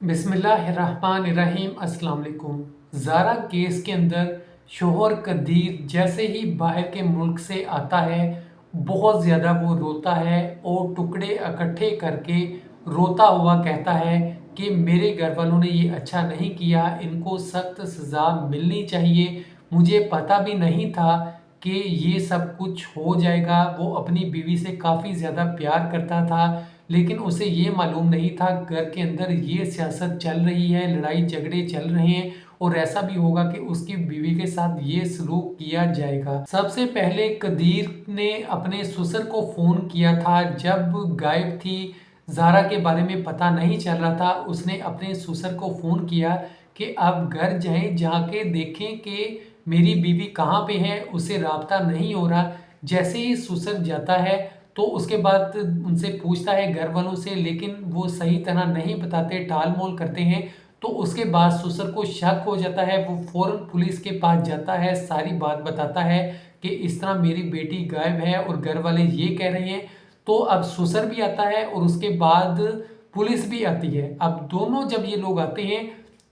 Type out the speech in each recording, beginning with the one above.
बिस्मिल्लाहिर्रहमानिर्रहीम अस्सलाम वालेकुम। ज़ारा केस के अंदर शोहर कदीर जैसे ही बाहर के मुल्क से आता है, बहुत ज़्यादा वो रोता है और टुकड़े इकट्ठे करके रोता हुआ कहता है कि मेरे घर वालों ने ये अच्छा नहीं किया, इनको सख्त सज़ा मिलनी चाहिए। मुझे पता भी नहीं था कि ये सब कुछ हो जाएगा। वो अपनी बीवी से काफ़ी ज़्यादा प्यार करता था, लेकिन उसे ये मालूम नहीं था घर के अंदर ये सियासत चल रही है, लड़ाई झगड़े चल रहे हैं और ऐसा भी होगा कि उसकी बीवी के साथ ये सलूक किया जाएगा। सबसे पहले कदीर ने अपने ससुर को फ़ोन किया था जब गायब थी, ज़ारा के बारे में पता नहीं चल रहा था। उसने अपने ससुर को फ़ोन किया कि आप घर जाएं, जाके देखें कि मेरी बीवी कहाँ पे है, उससे राब्ता नहीं हो रहा। जैसे ही ससुर जाता है तो उसके बाद उनसे पूछता है घर वालों से, लेकिन वो सही तरह नहीं बताते, टाल मोल करते हैं। तो उसके बाद ससुर को शक हो जाता है, वो फ़ौरन पुलिस के पास जाता है, सारी बात बताता है कि इस तरह मेरी बेटी गायब है और घर वाले ये कह रहे हैं। तो अब ससुर भी आता है और उसके बाद पुलिस भी आती है। अब दोनों जब ये लोग आते हैं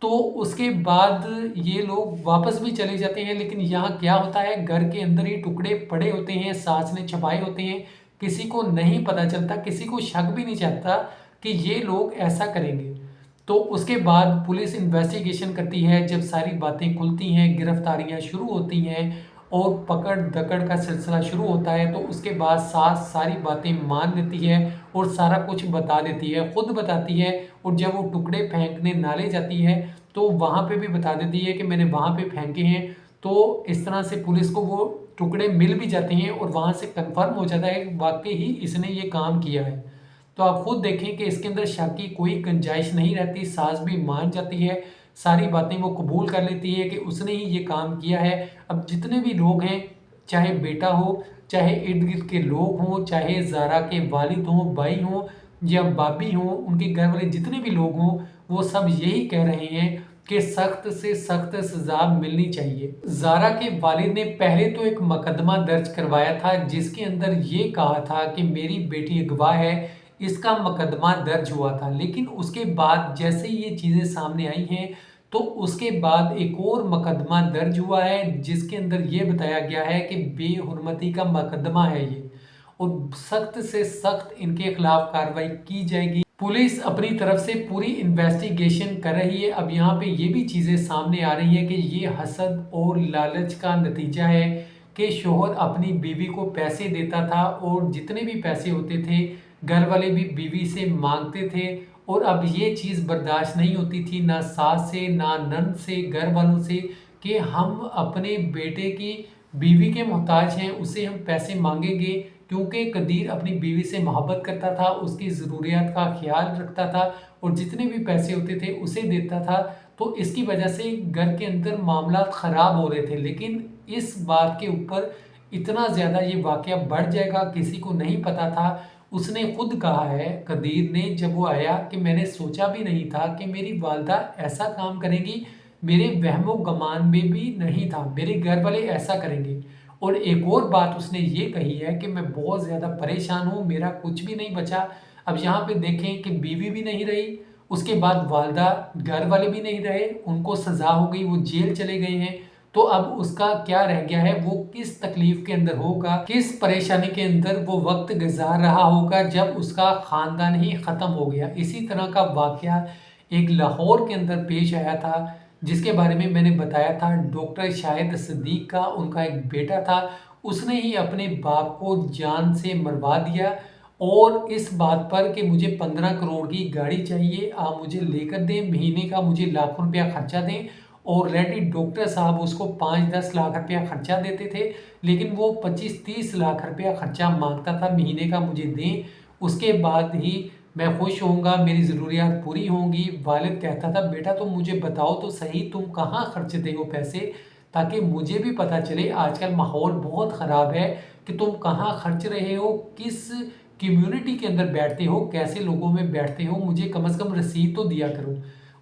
तो उसके बाद ये लोग वापस भी चले जाते हैं, लेकिन यहाँ क्या होता है, घर के अंदर ही टुकड़े पड़े होते हैं, सास ने छुपाए होते हैं, किसी को नहीं पता चलता, किसी को शक भी नहीं चलता कि ये लोग ऐसा करेंगे। तो उसके बाद पुलिस इन्वेस्टिगेशन करती है, जब सारी बातें खुलती हैं, गिरफ्तारियां शुरू होती हैं और पकड़ दकड़ का सिलसिला शुरू होता है, तो उसके बाद सास सारी बातें मान लेती है और सारा कुछ बता देती है, खुद बताती है। और जब वो टुकड़े फेंकने नाले जाती है तो वहाँ पे भी बता देती है कि मैंने वहाँ पे फेंके हैं। तो इस तरह से पुलिस को वो टुकड़े मिल भी जाते हैं और वहाँ से कंफर्म हो जाता है कि वाकई ही इसने ये काम किया है। तो आप खुद देखें कि इसके अंदर शक की कोई गुंजाइश नहीं रहती, सास भी मान जाती है, सारी बातें वो कबूल कर लेती है कि उसने ही ये काम किया है। अब जितने भी लोग हैं, चाहे बेटा हो, चाहे इर्द गिर्द के लोग हों, चाहे ज़ारा के वालिद हों, भाई हों या भाभी हों, उनके घर वाले जितने भी लोग हों, वो सब यही कह रहे हैं कि सख्त से सख्त सजा मिलनी चाहिए। ज़ारा के वालिद ने पहले तो एक मुकदमा दर्ज करवाया था जिसके अंदर ये कहा था कि मेरी बेटी अगवा है, इसका मुकदमा दर्ज हुआ था। लेकिन उसके बाद जैसे ही ये चीज़ें सामने आई हैं, तो उसके बाद एक और मुकदमा दर्ज हुआ है जिसके अंदर ये बताया गया है कि बेहुरमती का मुकदमा है ये, और सख्त से सख्त इनके खिलाफ कार्रवाई की जाएगी। पुलिस अपनी तरफ से पूरी इन्वेस्टिगेशन कर रही है। अब यहाँ पे ये भी चीज़ें सामने आ रही है कि ये हसद और लालच का नतीजा है कि शोहर अपनी बीवी को पैसे देता था और जितने भी पैसे होते थे घर वाले भी बीवी से मांगते थे, और अब ये चीज़ बर्दाश्त नहीं होती थी, ना सास से ना नंद से, घर वालों से, कि हम अपने बेटे की बीवी के मोहताज हैं, उससे हम पैसे मांगेंगे। क्योंकि कदीर अपनी बीवी से मोहब्बत करता था, उसकी ज़रूरियात का ख्याल रखता था और जितने भी पैसे होते थे उसे देता था। तो इसकी वजह से घर के अंदर मामला ख़राब हो रहे थे, लेकिन इस बात के ऊपर इतना ज़्यादा ये वाक़या बढ़ जाएगा किसी को नहीं पता था। उसने खुद कहा है कदीर ने, जब वो आया, कि मैंने सोचा भी नहीं था कि मेरी वालदा ऐसा काम करेंगी, मेरे वहमो गमान में भी नहीं था, मेरे घर वाले ऐसा करेंगे। और एक और बात उसने ये कही है कि मैं बहुत ज़्यादा परेशान हूँ, मेरा कुछ भी नहीं बचा। अब यहाँ पे देखें कि बीवी भी नहीं रही, उसके बाद वालदा, घर वाले भी नहीं रहे, उनको सज़ा हो गई, वो जेल चले गए हैं। तो अब उसका क्या रह गया है, वो किस तकलीफ के अंदर होगा, किस परेशानी के अंदर वो वक्त गुजार रहा होगा जब उसका ख़ानदान ही ख़त्म हो गया। इसी तरह का वाक़या एक लाहौर के अंदर पेश आया था, जिसके बारे में मैंने बताया था। डॉक्टर शाहिद सिद्दीक का उनका एक बेटा था, उसने ही अपने बाप को जान से मरवा दिया, और इस बात पर कि मुझे 15 करोड़ की गाड़ी चाहिए, आप मुझे लेकर दें, महीने का मुझे लाखों रुपया खर्चा दें। ऑलरेडी डॉक्टर साहब उसको 5-10 लाख रुपया खर्चा देते थे, लेकिन वो 25-30 लाख रुपया खर्चा मांगता था, महीने का मुझे दें, उसके बाद ही मैं खुश होऊंगा, मेरी ज़रूरियात पूरी होंगी। वालिद कहता था बेटा तुम मुझे बताओ तो सही, तुम कहाँ खर्चते हो पैसे, ताकि मुझे भी पता चले, आजकल माहौल बहुत ख़राब है, कि तुम कहाँ खर्च रहे हो, किस कम्युनिटी के अंदर बैठते हो, कैसे लोगों में बैठते हो, मुझे कम से कम रसीद तो दिया करो।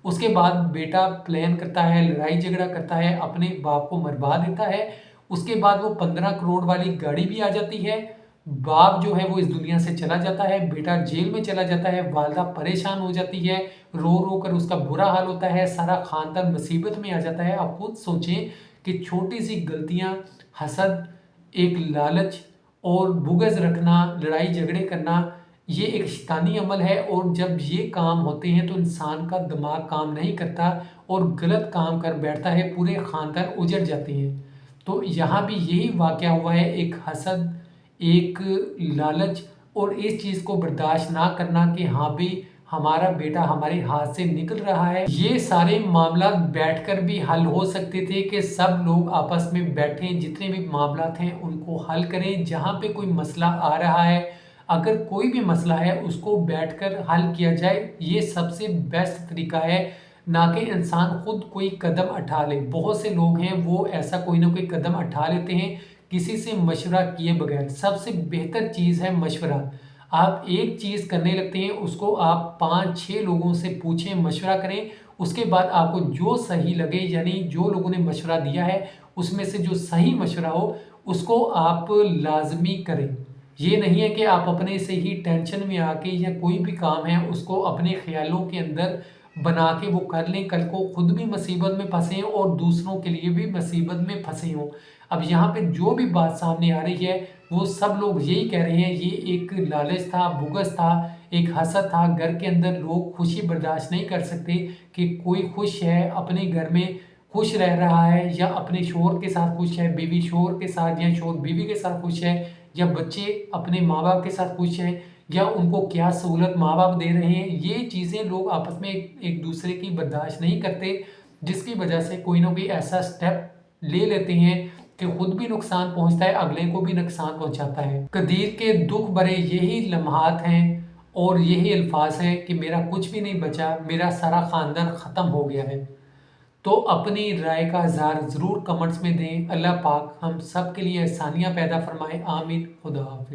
उसके बाद बेटा प्लान करता है, लड़ाई झगड़ा करता है, अपने बाप को मरवा देता है। उसके बाद वो 15 करोड़ वाली गाड़ी भी आ जाती है। बाप जो है वो इस दुनिया से चला जाता है, बेटा जेल में चला जाता है, वालिदा परेशान हो जाती है, रो-रो कर उसका बुरा हाल होता है, सारा खानदान मुसीबत में आ जाता है। आप खुद सोचें कि छोटी-सी गलतियाँ, हसद, एक लालच और बुग़्ज़ रखना, लड़ाई झगड़े करना, ये एक शैतानी अमल है और जब ये काम होते हैं तो इंसान का दिमाग काम नहीं करता और गलत काम कर बैठता है, पूरे खानदान उजड़ जाते हैं। तो यहाँ भी यही वाक़या हुआ है, एक हसद, एक लालच और इस चीज़ को बर्दाश्त ना करना कि हाँ भाई हमारा बेटा हमारे हाथ से निकल रहा है। ये सारे मामला बैठकर भी हल हो सकते थे कि सब लोग आपस में बैठें, जितने भी मामलात हैं उनको हल करें। जहाँ पे कोई मसला आ रहा है, अगर कोई भी मसला है उसको बैठकर हल किया जाए, ये सबसे बेस्ट तरीका है, ना कि इंसान खुद कोई कदम उठा ले। बहुत से लोग हैं वो ऐसा कोई ना कोई कदम उठा लेते हैं किसी से मशवरा किए बगैर। सबसे बेहतर चीज़ है मशवरा। आप एक चीज़ करने लगते हैं उसको आप 5-6 लोगों से पूछें, मशवरा करें, उसके बाद आपको जो सही लगे, यानी जो लोगों ने मशवरा दिया है उसमें से जो सही मशवरा हो उसको आप लाज़मी करें। ये नहीं है कि आप अपने से ही टेंशन में आके या कोई भी काम है उसको अपने ख़्यालों के अंदर बना के वो कर लें, कल को खुद भी मुसीबत में फँसे और दूसरों के लिए भी मुसीबत में फँसे हों। अब यहाँ पे जो भी बात सामने आ रही है वो सब लोग यही कह रहे हैं ये एक लालच था, बुग़्ज़ था, एक हसद था। घर के अंदर लोग खुशी बर्दाश्त नहीं कर सकते कि कोई खुश है, अपने घर में खुश रह रहा है या अपने शौहर के साथ खुश है, बीवी शौहर के साथ या शौहर बीवी के साथ खुश है या बच्चे अपने माँ-बाप के साथ खुश हैं या उनको क्या सहूलत माँ-बाप दे रहे हैं। ये चीज़ें लोग आपस में एक दूसरे की बर्दाश्त नहीं करते, जिसकी वजह से कोई ना कोई ऐसा स्टेप ले लेते हैं कि खुद भी नुकसान पहुंचता है, अगले को भी नुकसान पहुंचाता है। कदीर के दुख भरे यही लम्हात हैं और यही अल्फाज हैं कि मेरा कुछ भी नहीं बचा, मेरा सारा ख़ानदान ख़त्म हो गया है। तो अपनी राय का इज़हार ज़रूर कमेंट्स में दें। अल्लाह पाक हम सब के लिए आसानियाँ पैदा फरमाए। आमीन। खुदा हाफ़िज़।